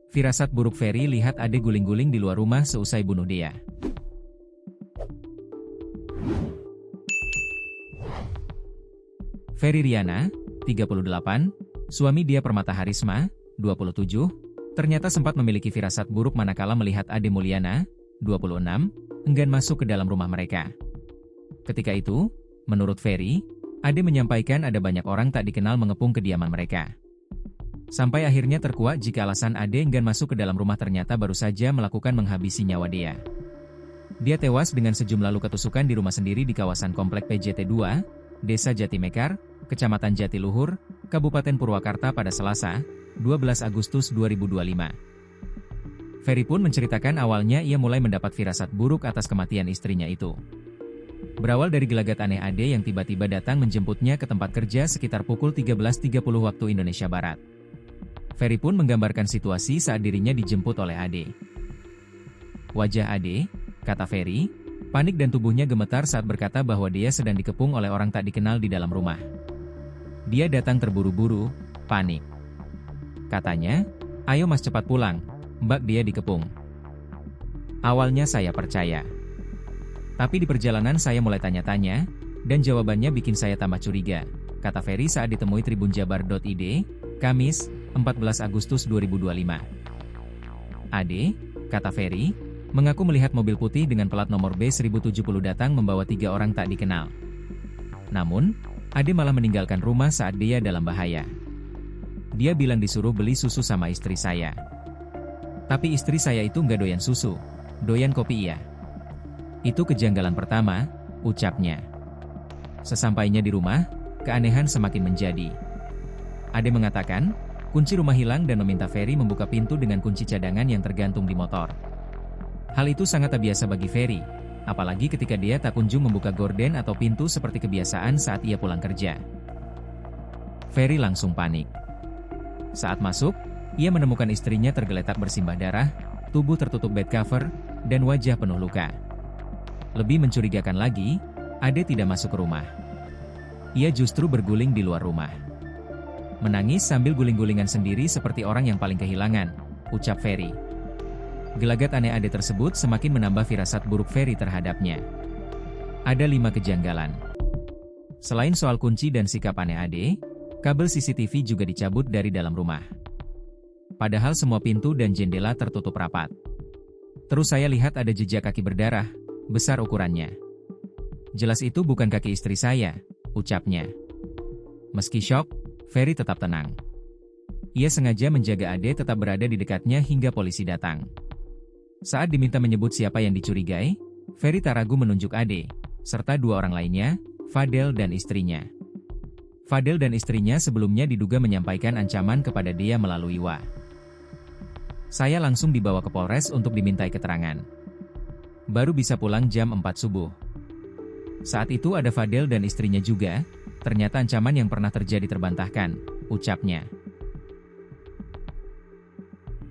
Firasat buruk Ferry lihat Ade guling-guling di luar rumah seusai bunuh dia. Ferry Riana, 38, suami Dia Permata Harisma, 27, ternyata sempat memiliki firasat buruk manakala melihat Ade Mulyana, 26, enggan masuk ke dalam rumah mereka. Ketika itu, menurut Ferry, Ade menyampaikan ada banyak orang tak dikenal mengepung kediaman mereka. Sampai akhirnya terkuak jika alasan Ade enggan masuk ke dalam rumah ternyata baru saja melakukan menghabisi nyawa dia. Dia tewas dengan sejumlah luka tusukan di rumah sendiri di kawasan Komplek PJT 2, Desa Jatimekar, Kecamatan Jatiluhur, Kabupaten Purwakarta pada Selasa, 12 Agustus 2025. Ferry pun menceritakan awalnya ia mulai mendapat firasat buruk atas kematian istrinya itu. Berawal dari gelagat aneh Ade yang tiba-tiba datang menjemputnya ke tempat kerja sekitar pukul 13.30 waktu Indonesia Barat. Ferry pun menggambarkan situasi saat dirinya dijemput oleh Ade. Wajah Ade, kata Ferry, panik dan tubuhnya gemetar saat berkata bahwa dia sedang dikepung oleh orang tak dikenal di dalam rumah. Dia datang terburu-buru, panik. Katanya, "Ayo mas cepat pulang, Mbak dia dikepung." Awalnya saya percaya. Tapi di perjalanan saya mulai tanya-tanya, dan jawabannya bikin saya tambah curiga, kata Ferry saat ditemui tribunjabar.id, Kamis, 14 Agustus 2025. Ade, kata Ferry, mengaku melihat mobil putih dengan plat nomor B1070 datang membawa 3 orang tak dikenal. Namun, Ade malah meninggalkan rumah saat dia dalam bahaya. Dia bilang disuruh beli susu sama istri saya. Tapi istri saya itu nggak doyan susu, doyan kopi iya. Itu kejanggalan pertama, ucapnya. Sesampainya di rumah, keanehan semakin menjadi. Ade mengatakan, kunci rumah hilang dan meminta Ferry membuka pintu dengan kunci cadangan yang tergantung di motor. Hal itu sangat tak biasa bagi Ferry, apalagi ketika dia tak kunjung membuka gorden atau pintu seperti kebiasaan saat ia pulang kerja. Ferry langsung panik. Saat masuk, ia menemukan istrinya tergeletak bersimbah darah, tubuh tertutup bed cover, dan wajah penuh luka. Lebih mencurigakan lagi, Ade tidak masuk ke rumah. Ia justru berguling di luar rumah. Menangis sambil guling-gulingan sendiri seperti orang yang paling kehilangan, ucap Ferry. Gelagat aneh Ade tersebut semakin menambah firasat buruk Ferry terhadapnya. Ada 5 kejanggalan. Selain soal kunci dan sikap aneh Ade, kabel CCTV juga dicabut dari dalam rumah. Padahal semua pintu dan jendela tertutup rapat. Terus saya lihat ada jejak kaki berdarah, besar ukurannya. Jelas itu bukan kaki istri saya, ucapnya. Meski syok, Ferry tetap tenang. Ia sengaja menjaga Ade tetap berada di dekatnya hingga polisi datang. Saat diminta menyebut siapa yang dicurigai, Ferry tak ragu menunjuk Ade, serta 2 orang lainnya, Fadel dan istrinya. Fadel dan istrinya sebelumnya diduga menyampaikan ancaman kepada dia melalui WA. Saya langsung dibawa ke Polres untuk dimintai keterangan. Baru bisa pulang jam 4 subuh. Saat itu ada Fadel dan istrinya juga, ternyata ancaman yang pernah terjadi terbantahkan, ucapnya.